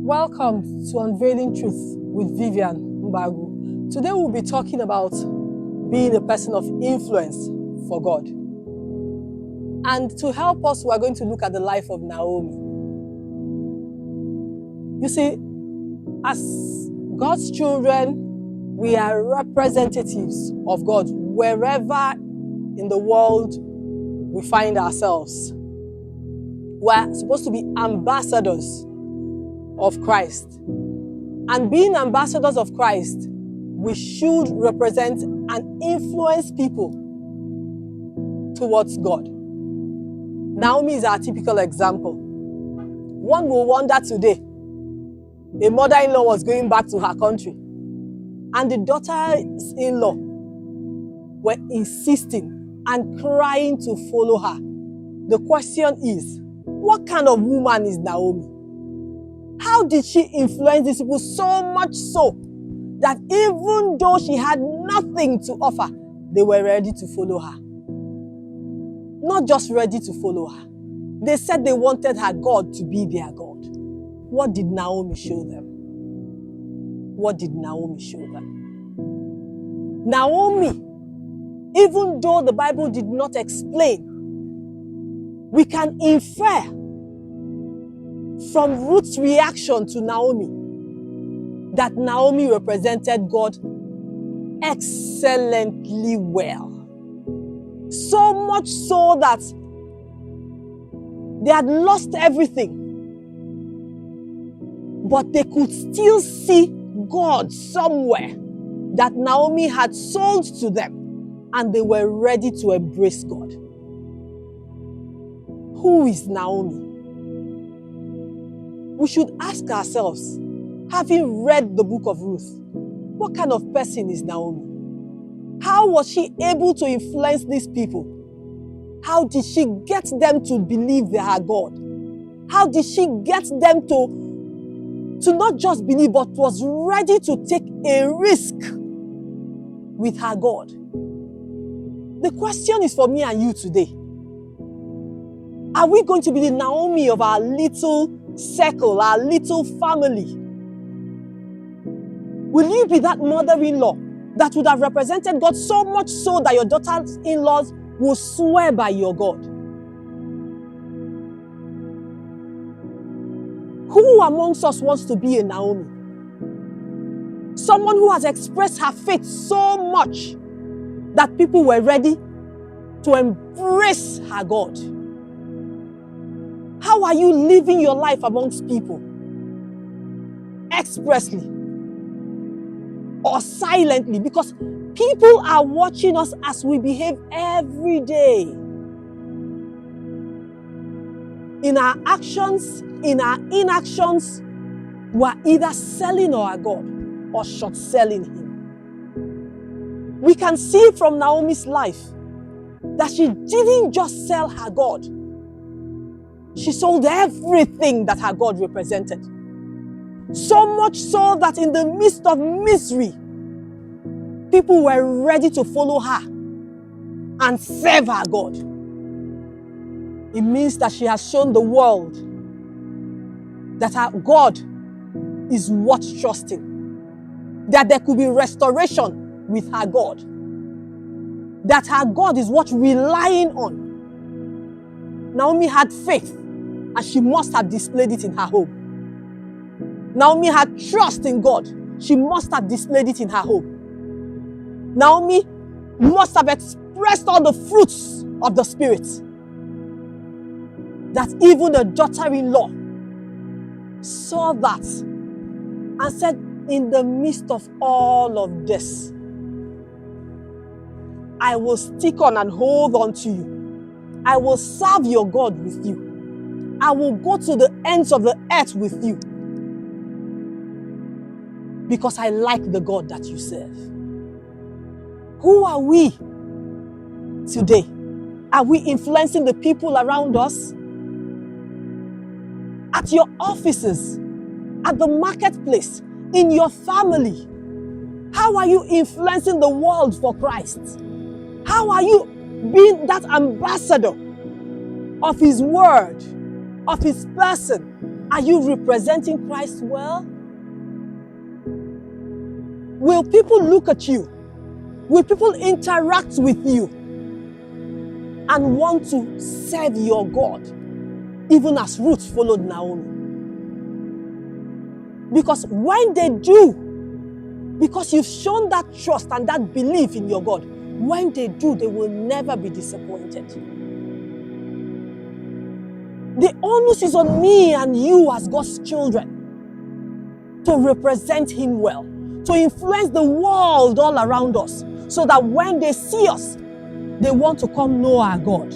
Welcome to Unveiling Truth with Vivian, Mbagwu. Today we'll be talking about being a person of influence for God. And to help us, we're going to look at the life of Naomi. You see, as God's children, we are representatives of God wherever in the world we find ourselves. We're supposed to be ambassadors of Christ. And being ambassadors of Christ, we should represent and influence people towards God. Naomi is our typical example. One will wonder today, a mother-in-law was going back to her country, and the daughters-in-law were insisting and crying to follow her. The question is, what kind of woman is Naomi? How did she influence these people so much so that even though she had nothing to offer, they were ready to follow her? Not just ready to follow her. They said they wanted her God to be their God. What did Naomi show them? What did Naomi show them? Naomi, even though the Bible did not explain, we can infer from Ruth's reaction to Naomi that Naomi represented God excellently well. So much so that they had lost everything, but they could still see God somewhere that Naomi had sold to them, and they were ready to embrace God. Who is Naomi? We should ask ourselves, having read the book of Ruth, what kind of person is Naomi? How was she able to influence these people? How did she get them to believe they are God? How did she get them to not just believe, but was ready to take a risk with her God? The question is for me and you today. Are we going to be the Naomi of our little circle, our little family? Will you be that mother-in-law that would have represented God so much so that your daughters-in-laws will swear by your God? Who amongst us wants to be a Naomi? Someone who has expressed her faith so much that people were ready to embrace her God. How are you living your life amongst people? Expressly or silently? Because people are watching us as we behave every day. In our actions, in our inactions, we are either selling our God or short-selling Him. We can see from Naomi's life that she didn't just sell her God. She sold everything that her God represented. So much so that in the midst of misery, people were ready to follow her and serve her God. It means that she has shown the world that her God is worth trusting. That there could be restoration with her God. That her God is worth relying on. Naomi had faith, and she must have displayed it in her home. Naomi had trust in God. She must have displayed it in her home. Naomi must have expressed all the fruits of the Spirit. That even the daughter-in-law saw that and said, in the midst of all of this, I will stick on and hold on to you. I will serve your God with you. I will go to the ends of the earth with you. Because I like the God that you serve. Who are we today? Are we influencing the people around us? At your offices, at the marketplace, in your family? How are you influencing the world for Christ? How are you being that ambassador of His word, of His person, Are you representing Christ well? Will people look at you? Will people interact with you and want to serve your God, even as Ruth followed Naomi? Because when they do, because you've shown that trust and that belief in your God, when they do, they will never be disappointed. The onus is on me and you as God's children to represent Him well, to influence the world all around us, so that when they see us, they want to come know our God.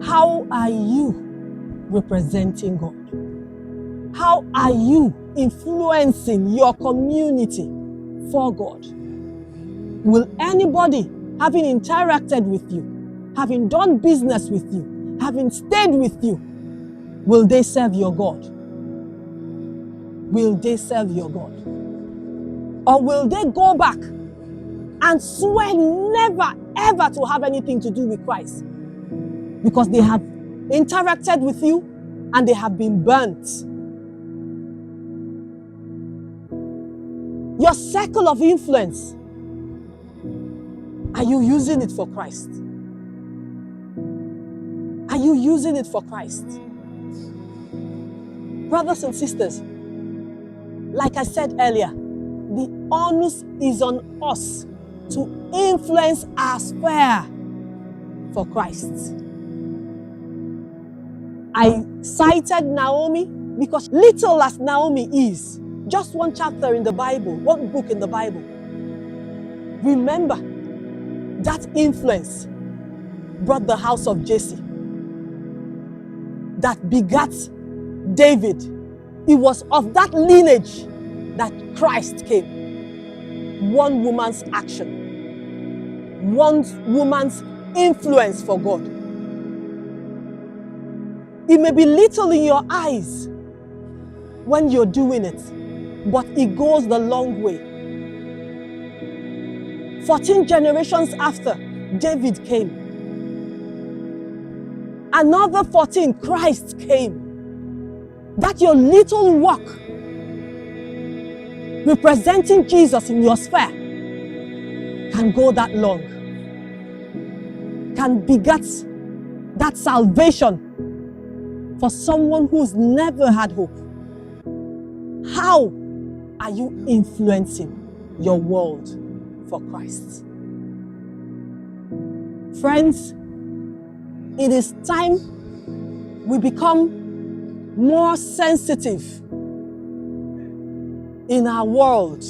How are you representing God? How are you influencing your community for God? Will anybody, having interacted with you, having done business with you, having stayed with you, will they serve your God? Will they serve your God? Or will they go back and swear never ever to have anything to do with Christ? Because they have interacted with you and they have been burnt. Your circle of influence, are you using it for Christ? Are you using it for Christ? Brothers and sisters, like I said earlier, the onus is on us to influence our sphere for Christ. I cited Naomi because little as Naomi is, just one chapter in the Bible, one book in the Bible, remember that influence brought the house of Jesse that begat David. It was of that lineage that Christ came. One woman's action, one woman's influence for God. It may be little in your eyes when you're doing it, but it goes the long way. 14 generations after, David came. Another 14, Christ came. That your little work representing Jesus in your sphere can go that long, can beget that salvation for someone who's never had hope. How are you influencing your world for Christ? Friends, it is time we become more sensitive in our world,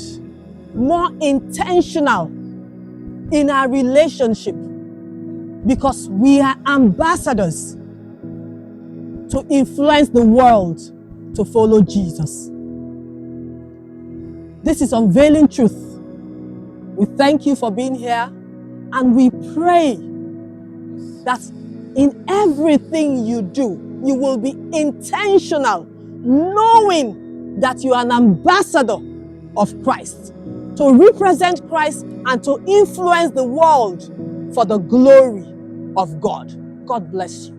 more intentional in our relationship, because we are ambassadors to influence the world to follow Jesus. This is Unveiling Truth. We thank you for being here, and we pray that in everything you do, you will be intentional, knowing that you are an ambassador of Christ, to represent Christ and to influence the world for the glory of God. God bless you.